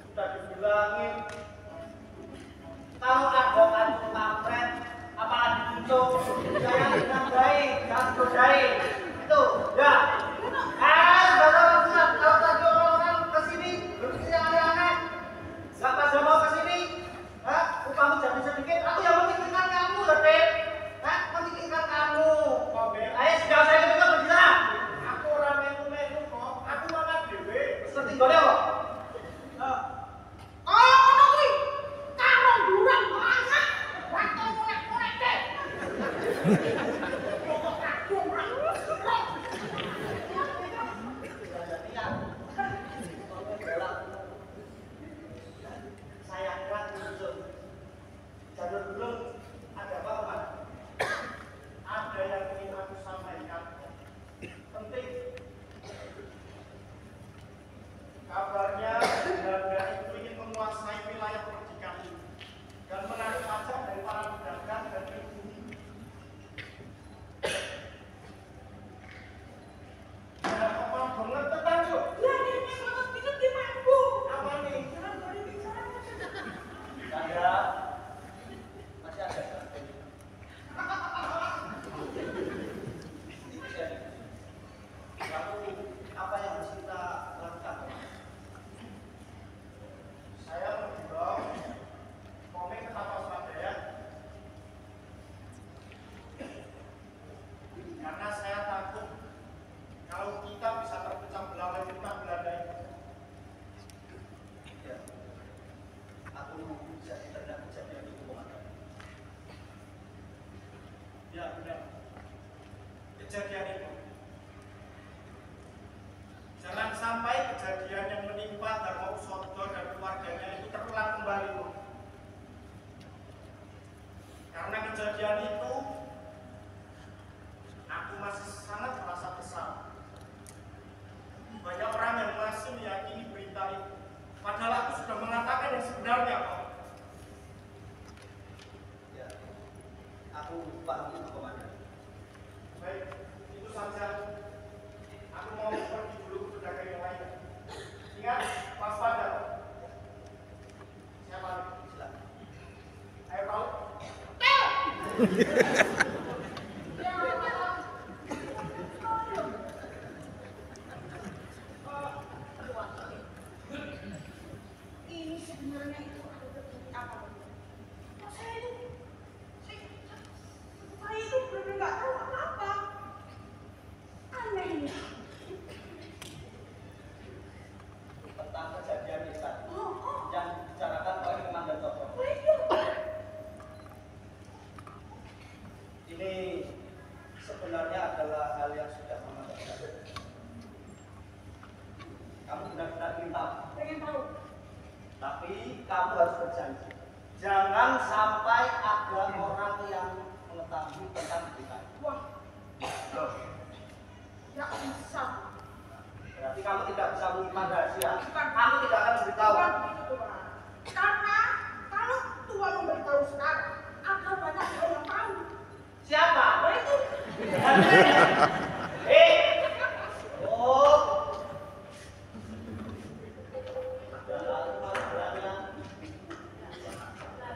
Sudah dibilangin kalau ada kantor kampret apalagi dibuncung saya dengan baik jangan godain itu ya sudah kalau tadi orang-orang kesini berpikir yang aneh-aneh gak pada mau kesini upahmu jadi sedikit aku yang memikirkan kamu lebih memikirkan kamu ayo sudah saya ketika berbicara aku orang menu kok aku makan dewe seperti boleh kok kabarnya Belanda itu ingin menguasai wilayah perdikan ini dan menarik pajak dari para pedagang dan pribumi. Ada apa banget tentang itu? Ya ini banget kita dimampu. Apa nih? Jangan boleh bicara. Ada masih ada. Lalu apa yang harus kita lakukan? Saya mendorong komik ke kapal Surabaya karena saya takut kalau kita bisa terpecah belah oleh fitnah Belanda ini. Ya, aku bisa tidak kejadian itu komandan. Ya benar, kejadian itu. Jangan sampai kejadian yang menimpa Darmo Usodo dan keluarganya itu terulang kembali. Karena kejadian itu, aku masih sangat merasa kesal. Banyak orang yang masih meyakini berita itu. Padahal aku sudah mengatakan yang sebenarnya kok. Ya, aku paham itu komandan. Baik, itu saja. Aku mau pergi dulu ke pedagang yang lain. Ingat, waspada. Siapa nih? Silakan. Ayo kau. Ini sebenarnya itu ada terjadi apa? Saya itu benar nggak tahu apa-apa. Anehnya. Tentang kejadian ini tadi yang dibicarakan oleh Komandan Toto. Ini sebenarnya adalah hal yang sudah memalukan. Kamu benar-benar ingin tahu? Pengen tahu. Tapi kamu harus berjanji. Jangan sampai ada orang yang mengetahui tentang berita. Wah, Loh, nggak bisa. berarti kamu tidak bisa menyimpan rahasia. Bukan. Kamu tidak akan beritahu. Bukan begitu, Tuhan. Karena kalau Tuhan memberitahu sekarang, akan banyak orang yang tahu. Siapa? Nah itu. Oh.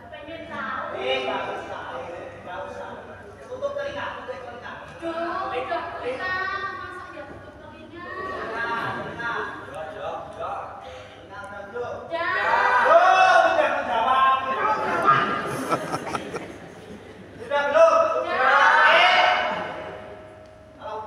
Pengen tahu. Nggak usah. Tutup telinga. Duh, udah kita masa ya tutup telinga. Telinga udah belum? Ya. Oh, udah menjawab. Udah belum? Ya. Kalau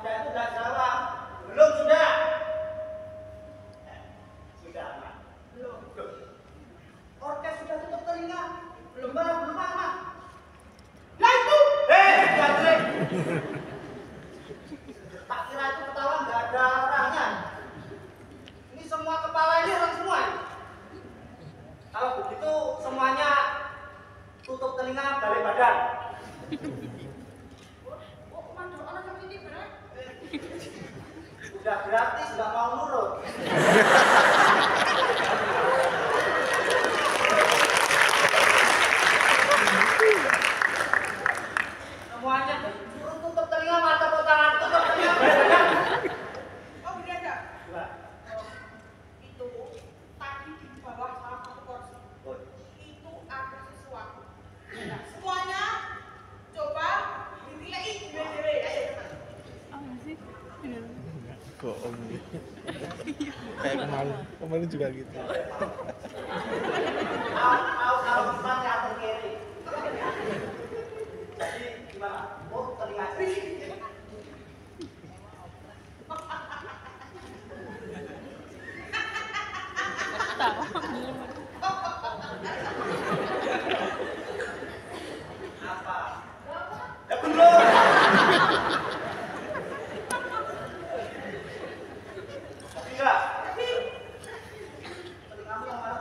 Kayak kemarin juga gitu. Kalau depan atau kiri. Jadi gimana? Oh, terlihat. Apa? Ya belum. Tapi enggak. Tadi kamu yang mana?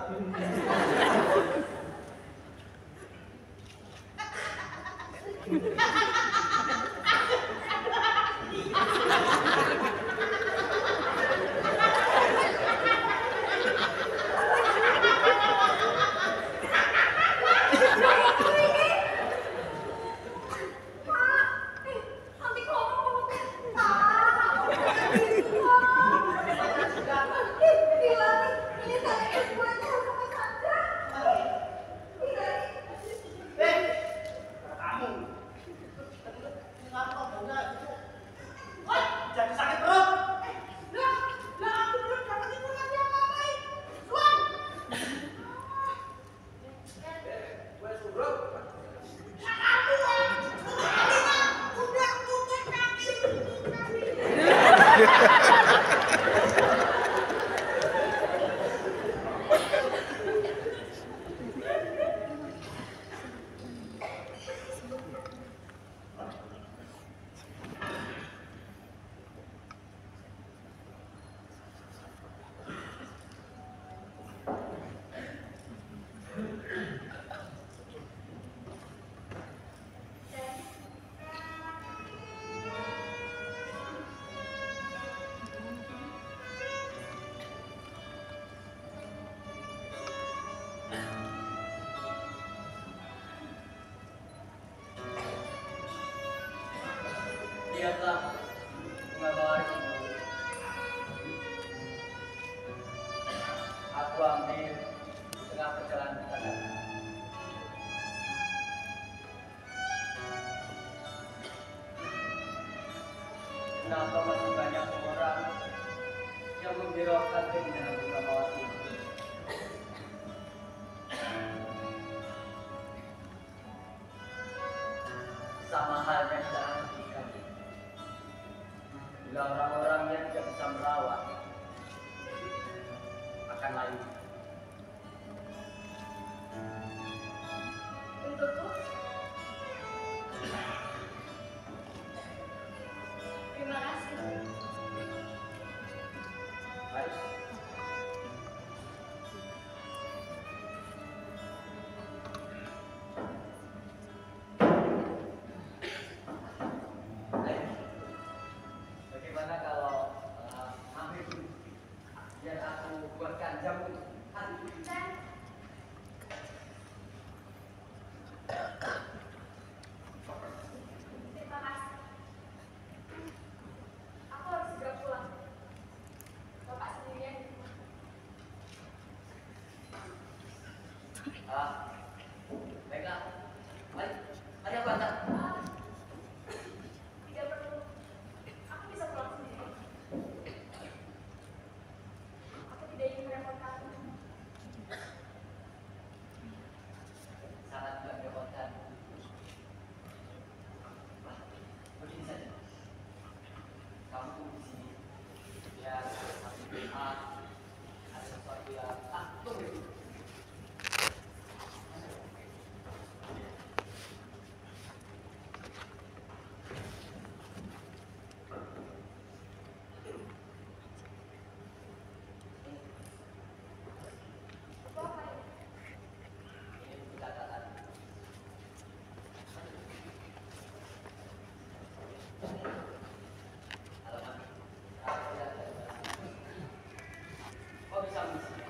Jadi sakit perut. Dia telah mengabari aku ambil di tengah perjalanan kita datang. Kenapa masih banyak orang yang membiraukan keinginan bunga mawar ini? Sama halnya dalam ketika bila orang-orang yang tidak bisa merawat akan layu. Untukku, terima kasih. Baik. Baik. Bagaimana kalau ambil dulu biar aku buatkan jamu hari ini. Terima kasih. Aku harus segera pulang. Bapak sendirian di rumah. Baiklah. Mari, mari aku antar. Tidak perlu. Aku bisa pulang sendiri. Aku tidak ingin merepotkanmu. Sangat tidak merepotkan. Wah, begini saja. Kamu tunggu di sini. Ya, ada sesuatu yang tunggu dulu. Bapak, Ini catatan. Alamat. Kau bisa mengisi.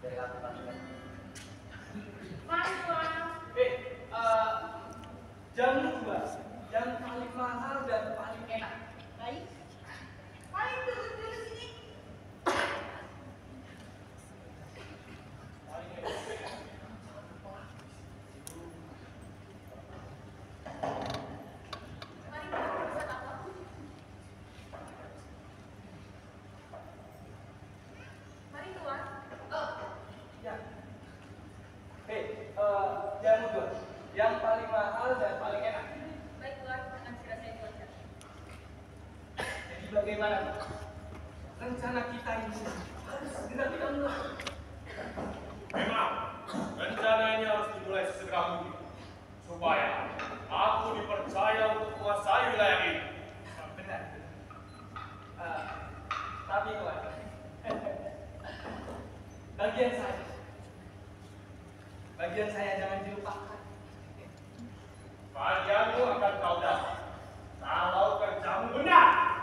dari aku Tuan. Mari Tuan. Jamu 2 yang paling mahal dan paling enak. Baik. Mari duduk dulu sini. Mari kita pesan apa? Mari Tuan. Ya. Jamu 2 yang paling mahal dan paling enak. Baik Tuan, akan segera saya buatkan. Jadi bagaimana? Rencana kita ini harus segera kita mulai. Memang, rencana ini harus dimulai sesegera mungkin supaya aku dipercaya untuk menguasai wilayah ini. Benar. Tapi Tuan, bagian saya jangan dilupakan. Bagianmu akan kau dapat kalau kerjamu benar.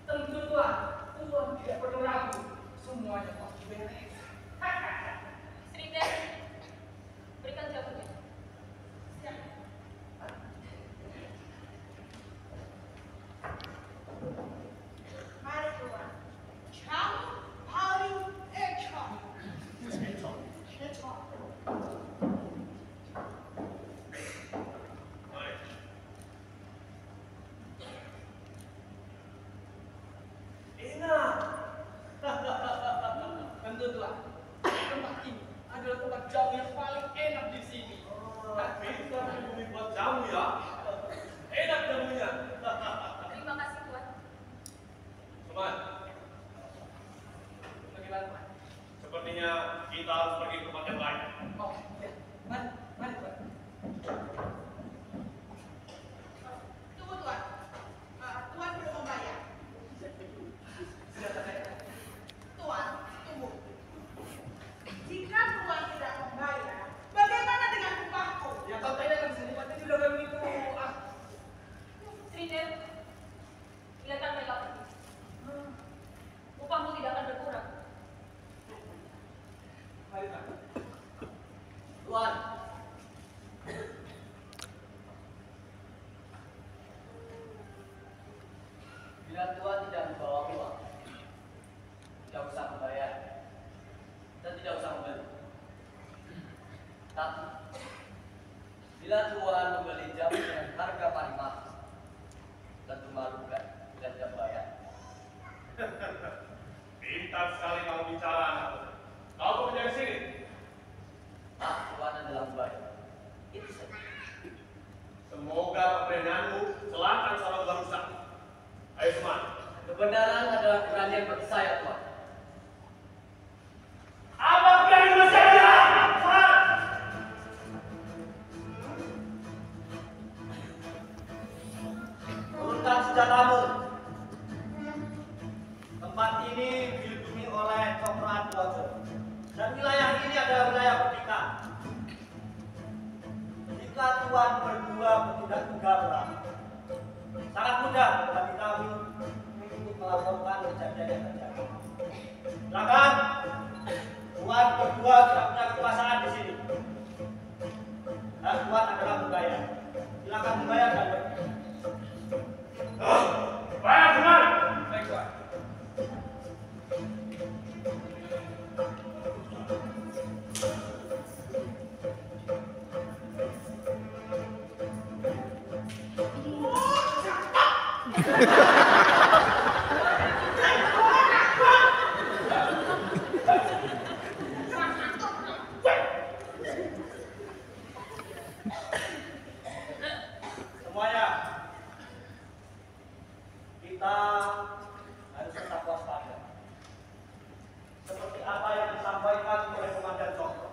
Tentu Tuan tidak perlu ragu, semuanya pasti beres. Sriden, berikan jawabannya. Mari Tuan. Jamu paling enak. Enak. Tentu Tuan, tempat ini adalah tempat jamu yang paling enak di sini. Pintar ibu buat jamu ya. Enak jamunya. Terima kasih Tuan. Teman, Bagaimana Tuan? sepertinya kita harus pergi ke tempat yang lain. Oh, ya. Mari Tuan. Tunggu Tuan. Tuan belum membayar. Sudah selesai. Tuan, tunggu. Jika Tuan tidak membayar, bagaimana dengan upahku? Ya kau tanyakan sendiri, Pak. Ini sudah begitu. Sriden, biarkan mereka pergi. Upahmu tidak akan berkurang. Mari Pak. Tuan, Bila Tuan tidak membawa uang, tidak usah membayar dan tidak usah membeli. Tapi bila Tuan membeli jamu dengan harga paling mahal, tentu malu kan bila tidak membayar. Pintar sekali kamu bicara, anak. Kau bekerja di sini. Tuan adalah membayar. Itu saja. Semoga pemberianmu selancar sama berusaha. Ayo teman. Kebenaran adalah keberanian bagi saya, Tuan. Apa berani saja? turunkan senjatamu. Tempat ini dilindungi oleh Cokro Adwojo. Dan wilayah ini adalah wilayah Berdika. Jika Tuan berdua bertindak gegabah, sangat mudah bagi kami untuk melaporkan kejadian yang terjadi. Silakan, Tuan berdua tidak punya kekuasaan di sini. Dan Tuan adalah membayar. Silakan membayar dan pergi. Bayar teman. Baik, Tuan. Semuanya, kita harus tetap waspada. Seperti apa yang disampaikan oleh Komandan Cokro.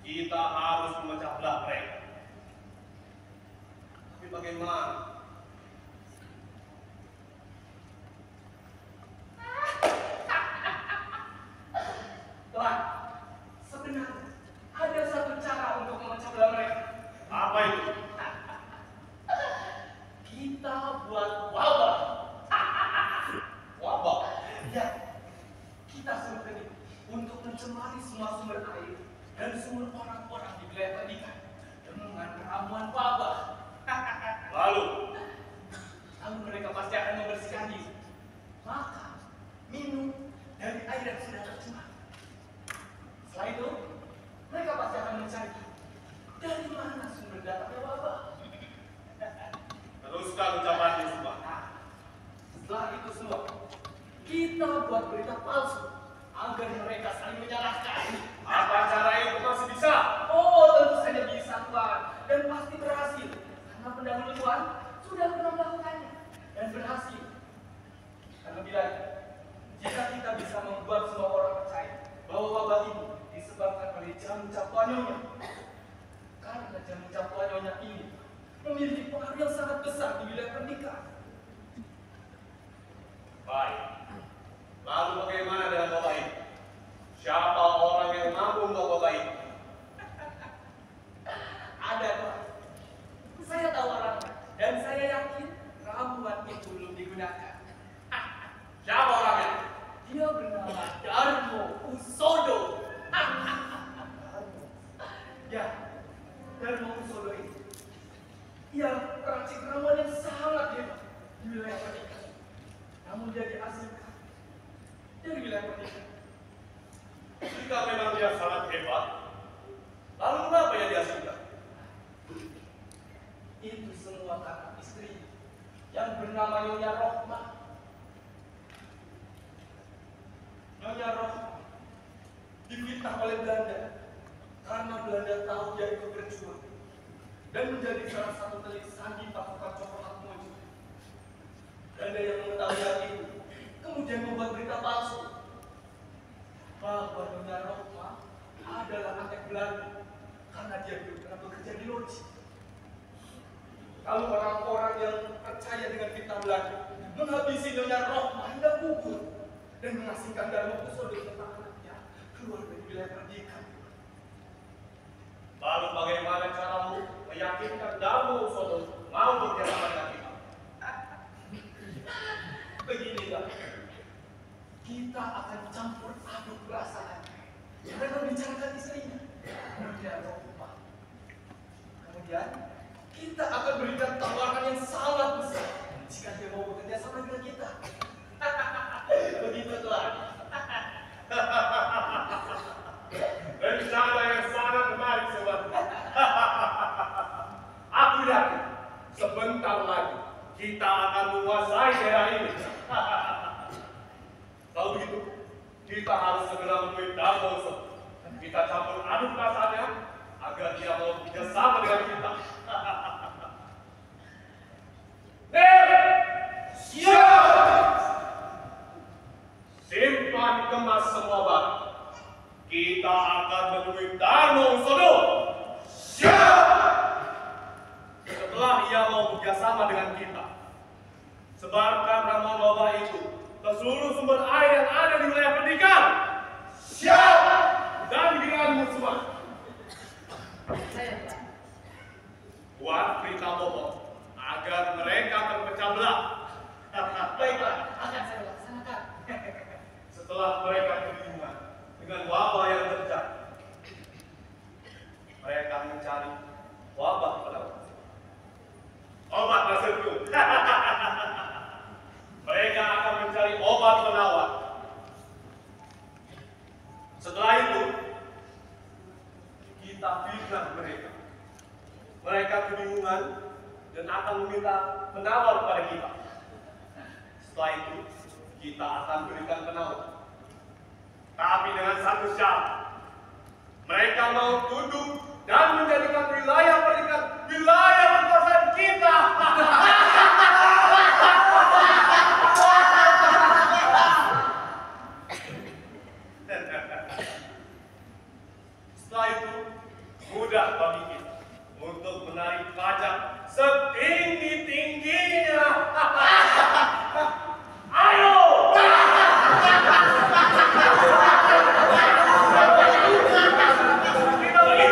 kita harus memecah belah mereka. Tapi bagaimana? Tuhan, sebenarnya ada satu cara untuk memecah belah mereka. Apa itu? Kita buat wabah. Wabah. Ya, kita suruh ini untuk mencemari semua sumber air dan sumber orang-orang di wilayah pernikahan dengan ramuan wabah. Lalu Mereka pasti akan membersihkan diri. Makan, minum dari air yang sudah tercemar. Setelah itu, mereka pasti akan mencari dari mana sumber datangnya wabah. teruskan ucapanmu semua. Nah, setelah itu semua, kita buat berita palsu agar mereka saling menyalahkan. Apa cara itu masih bisa? Oh, tentu saja bisa, Tuhan, dan pasti berhasil. Karena pendahulu Tuhan sudah pernah melakukannya dan berhasil. Karena bila jika kita bisa membuat semua orang percaya bahwa wabah ini disebabkan oleh jamu campuran nyonya, karena jamu campuran nyonya ini memiliki pengaruh yang sangat besar di wilayah pernikahan. Baik. Lalu bagaimana dengan wabah ini? Siapa orang yang mampu membawa wabah ini? Ada, Tuhan. Saya tahu orangnya dan saya yakin ramuan itu belum digunakan. Siapa orangnya? Dia bernama Darmo Usodo. Ya, Darmo Usodo ini. Ia peracik ramuan yang sangat hebat di wilayah pernikahan. Namun dia diasingkan dari wilayah pernikahan. Jika memang dia sangat hebat, lalu kenapa dia diasingkan? Itu semua karena istri yang bernama Nyonya Rohma. Nyonya Rohma difitnah oleh Belanda karena Belanda tahu dia ikut berjuang dan menjadi salah satu telik sandi pasukan Coklat Mojo. Belanda yang mengetahui hal itu kemudian membuat berita palsu bahwa Nyonya Rohma adalah anak Belanda karena dia dulu pernah bekerja di loji. Kalau orang-orang yang percaya dengan fitnah Belanda menghabisi Nyonya Rohma hingga gugur dan mengasingkan Darmo Usodo serta anaknya keluar dari wilayah pernikahan. Lalu bagaimana caramu meyakinkan Darmo Usodo mau bekerjasama dengan kita? Beginilah, kita akan campur aduk perasaan dan membicarakan istrinya, Nyonya Rohma. Kemudian kita akan berikan tawaran yang sangat besar jika dia mau bekerja sama dengan kita. Begitu, Tuhan. Rencana yang sangat menarik, sobat. Aku yakin sebentar lagi kita akan menguasai daerah ini. Kalau begitu, kita harus segera menemui Darmo Usodo. Kita campur aduk perasaannya agar dia mau bekerjasama dengan kita. Siap! Simpan kemas semua barang. Kita akan menemui Darmo Usodo. Siap! Setelah ia mau bekerjasama dengan kita, sebarkan ramuan wabah itu ke seluruh sumber air yang ada di wilayah pernikahan. Siap! Dan giliranmu semua. Buat berita bohong agar mereka terpecah belah. Baiklah, akan saya laksanakan. Setelah mereka kebingungan dengan wabah yang terjadi, mereka mencari wabah penawar. Obat maksudku. Mereka akan mencari obat penawar. Setelah itu, kita fitnah mereka. Mereka kebingungan dan akan meminta penawar kepada kita. Setelah itu, kita akan berikan penawar. Tapi dengan satu syarat. Mereka mau tunduk dan menjadikan wilayah pernikahan wilayah kekuasaan kita. Setelah itu, mudah bagi kita untuk menarik pajak setinggi-tingginya. Ayo! Kita pergi!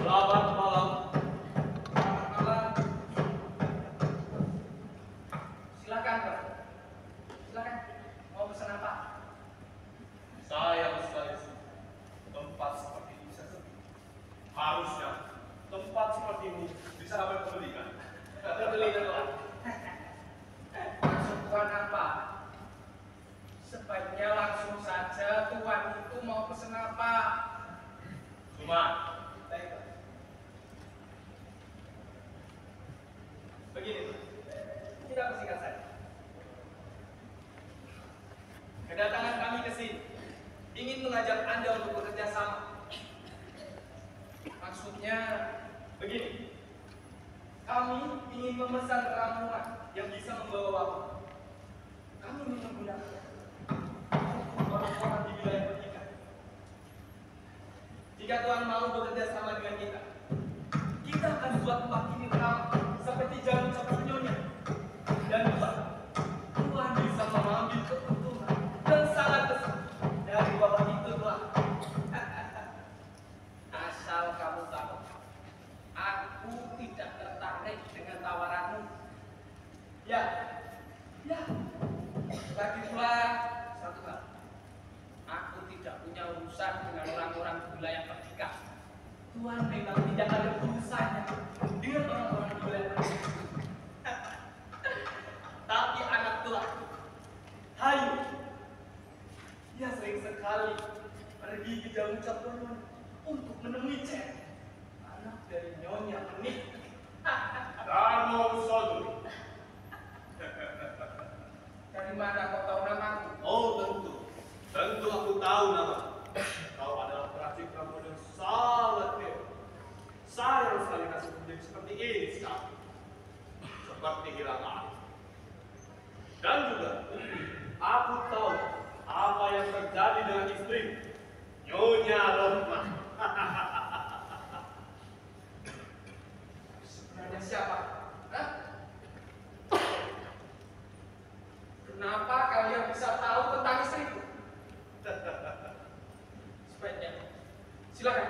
Selamat malam. Silakan, Pak. Silakan. Mau pesan apa? Sayang sekali tempat seperti ini bisa sepi. Harusnya tempat seperti ini bisa ramai pembeli kan? Beli dulu. Maksud Tuan apa? Sebaiknya langsung saja Tuan itu mau pesan apa? Cuma Baik, Pak. Begini, Pak. Tidak bersingkat saja. Kedatangan kami ke sini ingin mengajak Anda untuk bekerja sama. Maksudnya begini, kami ingin memesan ramuan yang bisa membawa wabah. Kami ingin menggunakan orang-orang di wilayah pernikahan. Jika Tuhan mau bekerja sama dengan kita, kita akan buat tempat ini ramah seperti jamu campur nyonya. Dan Tuhan bisa mengambil keuntungan dan sangat besar dari wabah itu, Tuhan. Asal kamu tahu, aku tidak tertarik dengan tawaranmu. Ya, lagi pula satu hal, aku tidak punya urusan dengan orang-orang di wilayah pernikahan. Tuhan memang tidak ada urusannya dengan orang-orang di wilayah pernikahan. Tapi anak Tuhan, Hayu, dia sering sekali pergi ke jamu campur untuk menemui cewek, anak dari Nyonya Menik. Darmo Sodri. Dari mana kau tahu namaku? Oh tentu aku tahu nama. Kau adalah peracik ramuan yang sangat hebat. Sayang sekali nasib menjadi seperti ini sekarang. Seperti hilang arah. Dan juga aku tahu apa yang terjadi dengan istri Nyonya Rohmah. Sebenarnya siapa? Hah? Kenapa kalian bisa tahu tentang istriku? Sebaiknya, silakan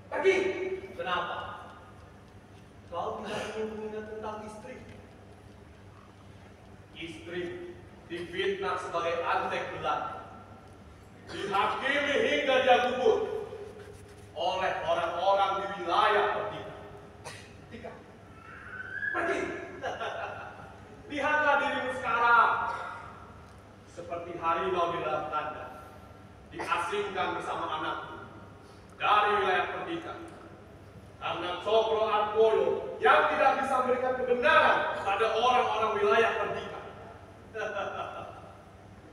pergi. Kenapa? Kau tidak ingin mengingat tentang istri? Istri difitnah sebagai antek belanda, dihakimi hingga dia gugur oleh orang-orang di wilayah pernikahan. Pergi. Lihatlah dirimu sekarang, seperti harimau di dalam kandang, diasingkan bersama anakku dari wilayah pernikahan. Karena Cokro Arpolo yang tidak bisa memberikan kebenaran pada orang-orang wilayah pernikahan.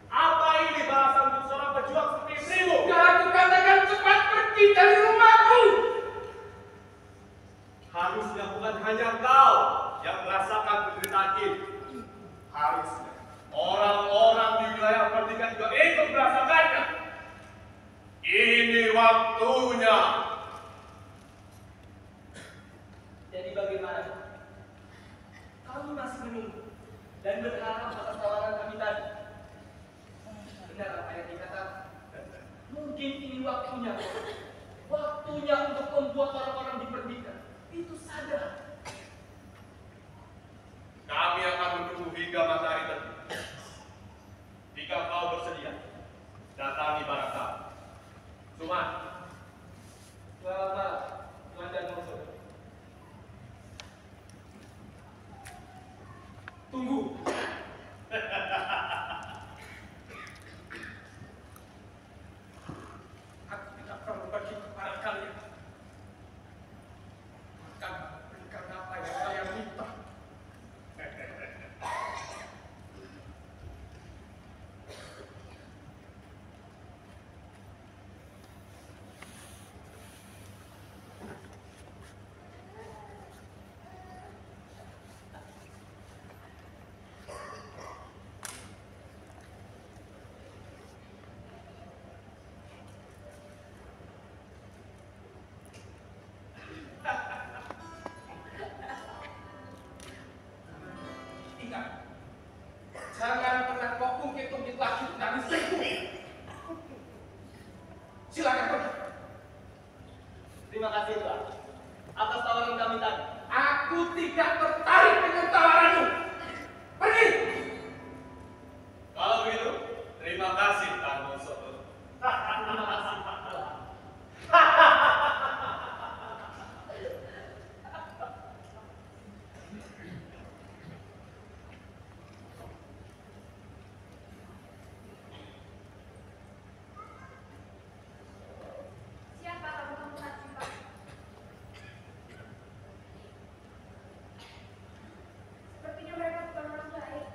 Apa ini bahasan untuk seorang pejuang seperti istrimu? Sudah aku katakan cepat pergi dari rumahku. Harusnya bukan hanya kau yang merasakan penderitaan ini. Harusnya Orang-orang di wilayah pertigaan juga ikut merasakannya. Ini waktunya. Jadi bagaimana? Kamu masih menunggu dan berharap atas tawaran kami tadi. Benar apa yang dikatakan? Mungkin ini waktunya. Waktunya untuk membuat orang-orang di perdikan itu sadar. Kami akan menunggu hingga matahari terbit. Jika kau bersedia, datangi barak kami. Suman, Selamat malam, Komandan Monson. Tunggu. Aku tidak perlu pergi kepada kalian. Akan berikan apa yang kalian minta. Ingat, jangan pernah kau ungkit-ungkit lagi tentang istriku. Silakan pergi. terima kasih Tuhan atas tawaran kami tadi. Aku tidak tertarik dengan tawaranmu. Pergi. Kalau begitu, terima kasih Tan Monson. Terima kasih, Tuhan. Siapa kamu Hajipa? Sepertinya mereka bukan orang baik.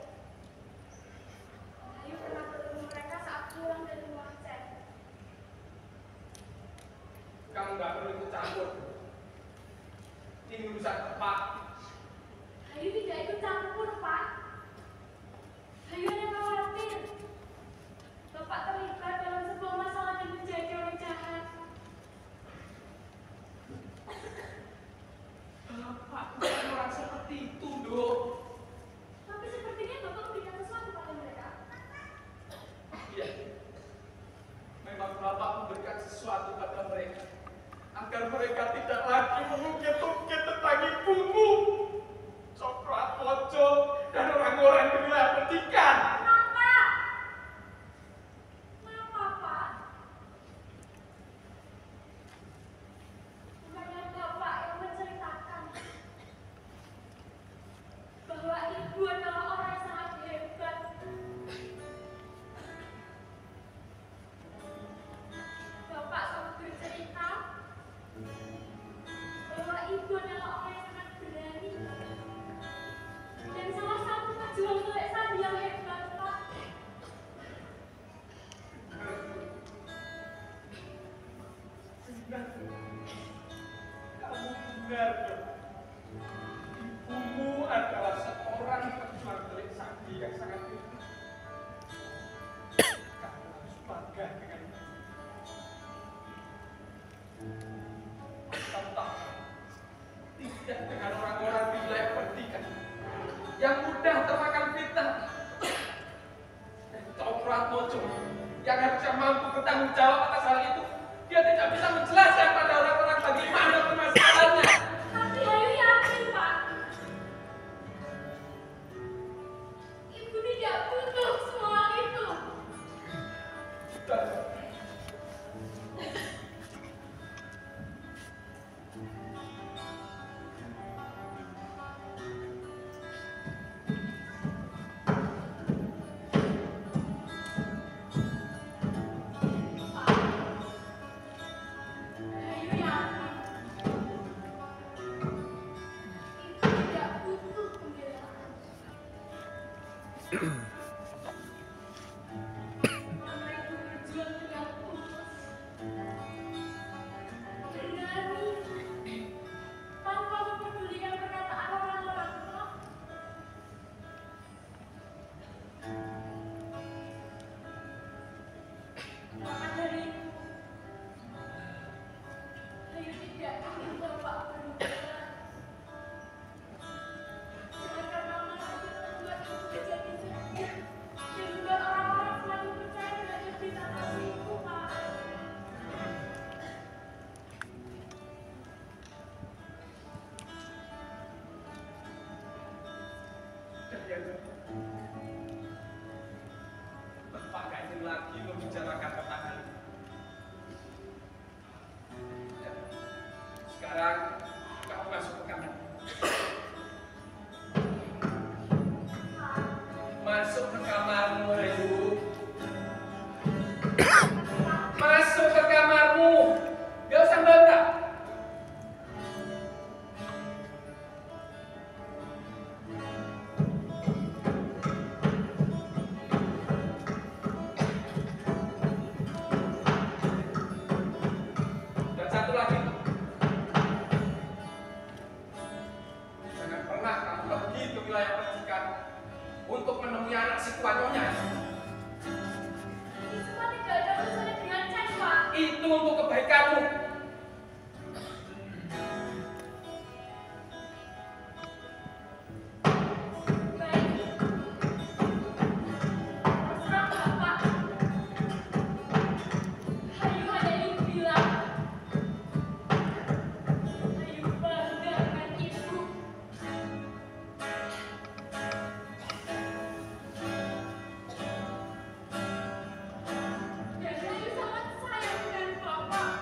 Ayu pernah bertemu mereka saat pulang dari rumah Aceh. Kamu nggak perlu ikut campur. Ini urusan Pak. Ayu tidak ikut campur, Pak. Ayu hanya khawatir. Bapak terlibat dalam sebuah masalah yang menjadi orang jahat. Bapak bukan orang seperti itu, Dok. Tapi sepertinya Bapak memberikan sesuatu pada mereka. Iya. Memang Bapak memberikan sesuatu pada mereka agar mereka tidak lagi mengungkit-ungkit tentang ibumu, Cokro Atmojo, dan orang-orang di wilayah perdikan. Kenapa? Kenapa, Pak? Bukannya Bapak yang menceritakan bahwa Ibu adalah orang yang sangat hebat. Bapak selalu bercerita bahwa Ibu adalah orang yang sangat berani dan salah satu pejuang Lek Sandi yang hebat, Pak. Benar. Kamu benar, Dok. Ibumu adalah seorang pejuang telik sakti yang sangat hebat. Kamu harus bangga dengan itu. Kamu tahu, tidak dengan orang-orang di wilayah perdikan yang mudah termakan fitnah. Dan Cokro Atmojo yang harusnya mampu bertanggung jawab atas hal itu, dia tidak bisa menjelaskan pada orang-orang bagaimana permasalahannya. Tapi Ayu yakin, Pak. Ibu tidak butuh semua itu. Dan Ayu yakin. Ibu tidak butuh pembelaan. Karena Ibu berjuang dengan tulus, berani, tanpa mempedulikan perkataan orang-orang, Pak. Masuk ke kamarmu, Ayu. Masuk ke kamarmu. Gak usah bantah. Dan satu lagi. Jangan pernah kamu pergi ke wilayah pendidikan untuk menemui anak si tuanyonya. Itu semua tidak ada urusannya dengan Chan, Pak. Itu untuk kebaikanmu. Baik. Terserah Bapak. Ayu hanya ingin bilang. Ayu bangga dengan ibu. Dan Ayu sangat sayang dengan Bapak.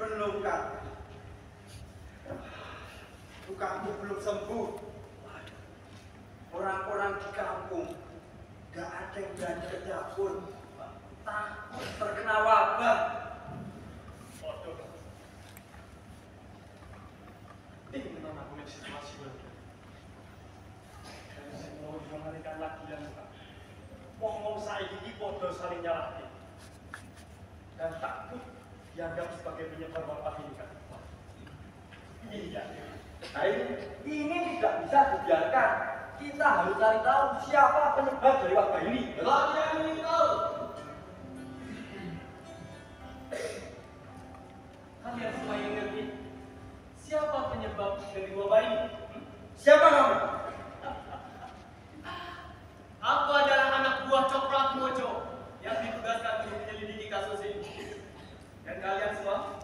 Belum kan? Lukamu belum sembuh. Orang-orang di kampung gak ada yang berani ke dapur. Takut terkena wabah. Ini memang aku punya situasi baru. Dan semua mengalihkan lagi yang bukan. Wong-wong saiki iki padha saling nyalahke. Dan takut dianggap sebagai penyebar wabah ini kan. Iya. Nah ini tidak bisa dibiarkan. Kita harus cari tahu siapa penyebab dari wabah ini. Kalian ingin tahu? Kalian semua yang ngerti siapa penyebab dari wabah ini? Siapa kamu? Aku adalah anak buah Coklat Mojo yang ditugaskan untuk menyelidiki kasus ini. Dan kalian semua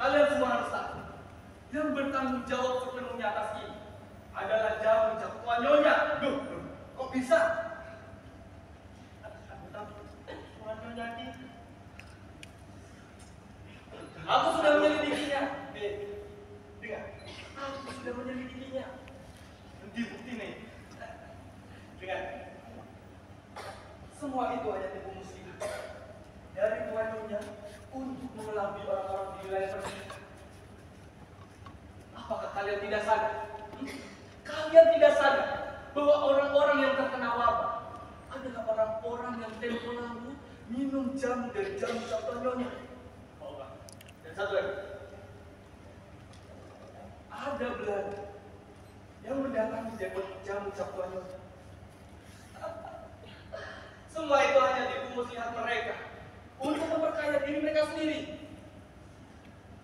harus tahu, yang bertanggung jawab sepenuhnya atas ini adalah Jamu Cakwa Nyonya. Loh, kok bisa? Tuan Nyonya ini. Aku sudah menyelidikinya. Dengar, aku sudah menyelidikinya. memilikinya. Nanti bukti nih. Dengar. Semua itu hanya tipu muslihat dari Tuan Nyonya untuk mengelabui orang-orang di wilayah pernikahan. Apakah kalian tidak sadar? Kalian tidak sadar bahwa orang-orang yang terkena wabah adalah orang-orang yang tempo lalu minum jamu dari jamu Tuan Nyonya. Oh, Pak. Dan satu lagi. Ada Belanda yang mendatangi jamu Tuan Nyonya. Semua itu hanya tipu muslihat mereka untuk memperkaya diri mereka sendiri.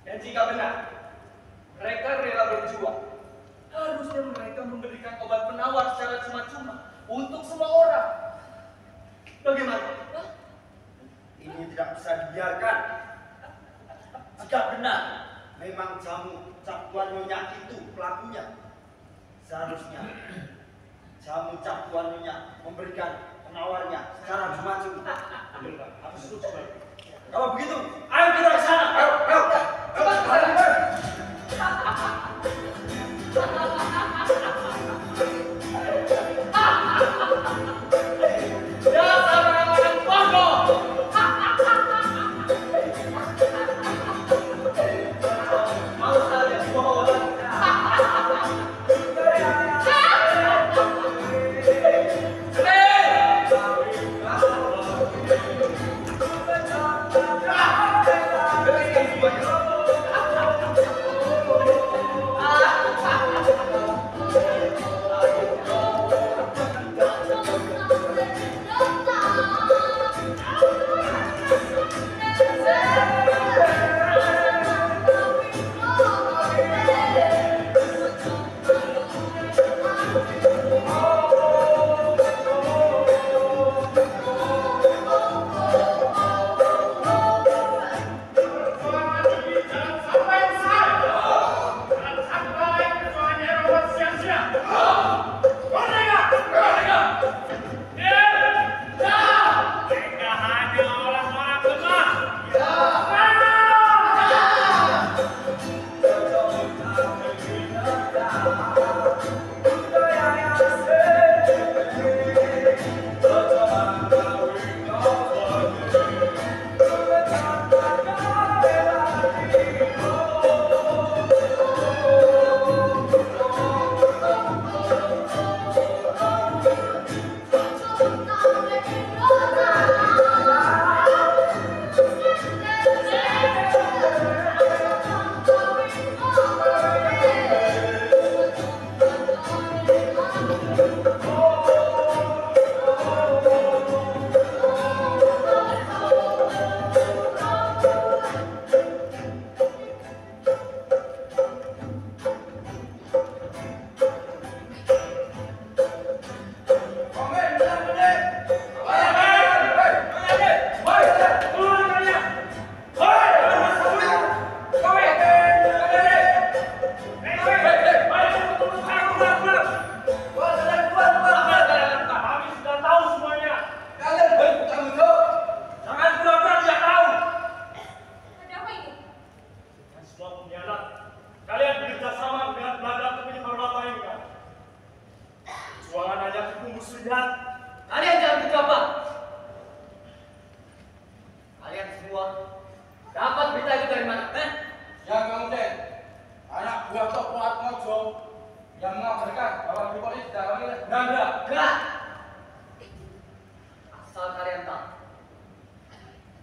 Dan jika benar, mereka rela berjuang. Harusnya mereka memberikan obat penawar secara cuma-cuma untuk semua orang. Bagaimana? Ini tidak bisa dibiarkan. Jika benar memang jamu Cap Tuan Nyonya itu pelakunya, seharusnya jamu Cap Tuan Nyonya memberikan penawarnya secara cuma-cuma. Aku setuju. Kalau begitu, ayo kita ke sana. Ayo, ayo. Cepat ke sana. Dasar orang-orang bodoh. Mau saja semua orang.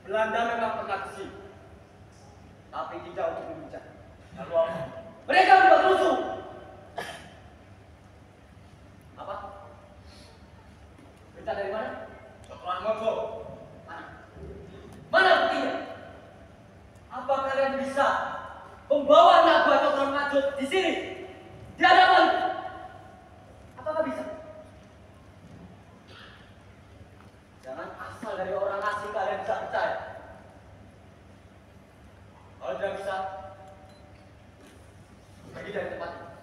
Belanda memang pernah ke sini, tapi tidak untuk berbicara. Lalu apa? Mereka membuat rusuh. Apa? Berita dari mana? Setelah Mojo. Mana? Mana buktinya? Apa kalian bisa membawa anak buah Cokron Majut di sini? Di hadapan? Apakah bisa? Jangan asal dari orang asing kalian bisa percaya. Kalau tidak bisa, pergi dari tempat ini.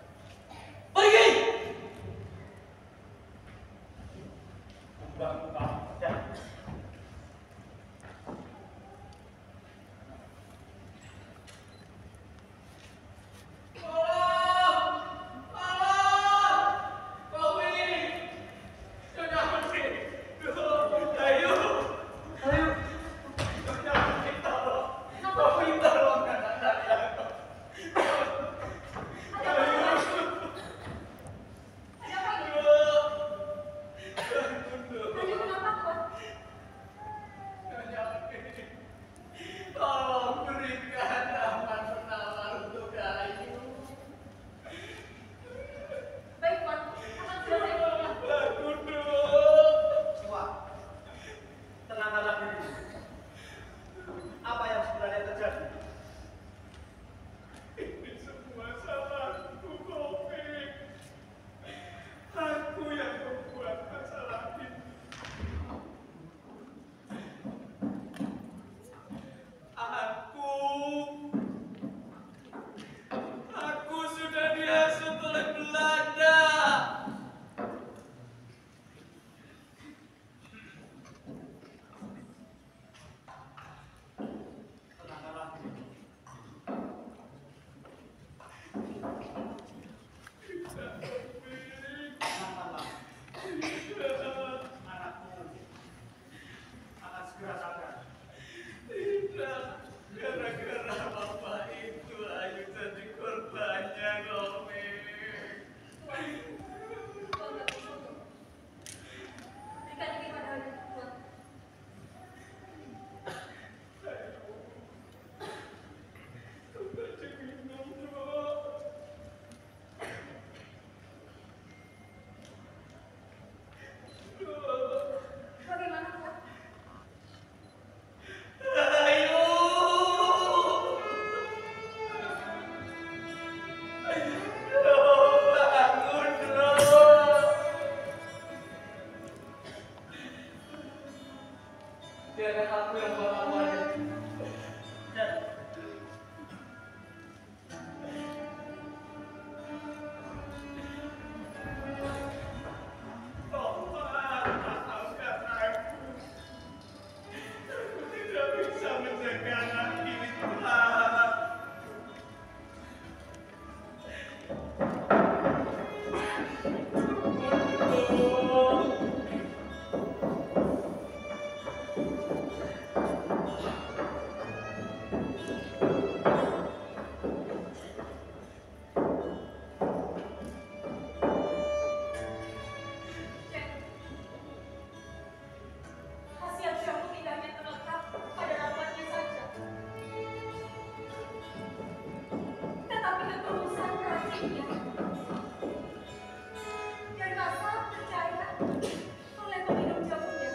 Boleh kau minum jamunya?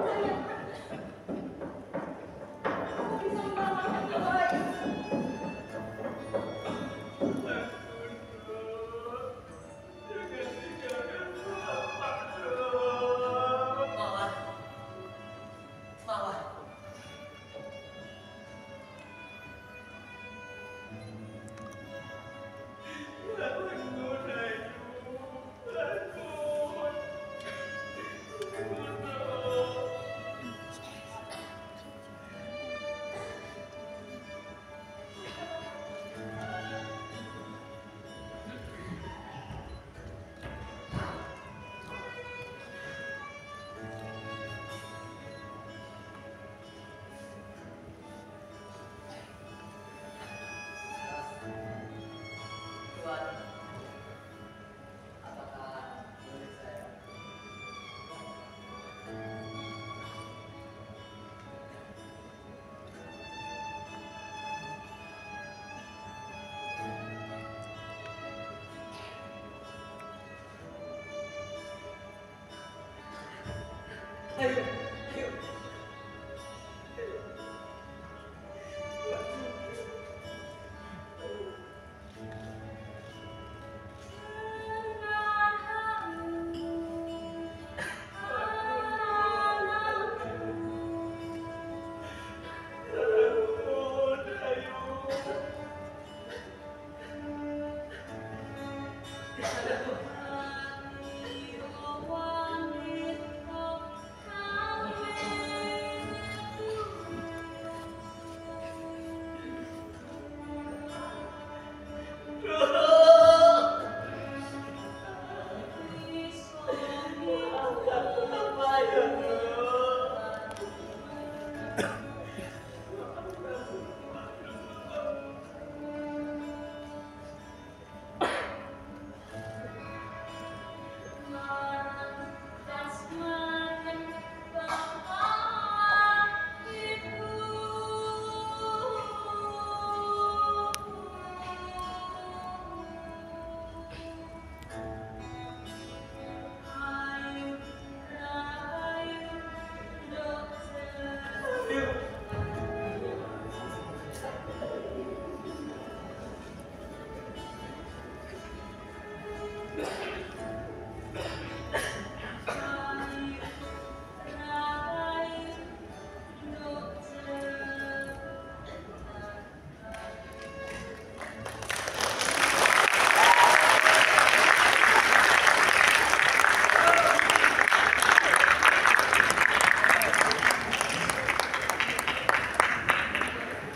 Sayang, aku bisa menyelamatkan nyawa ayah. Mawar, Mawar. Tuan, apakah boleh saya? Ayo,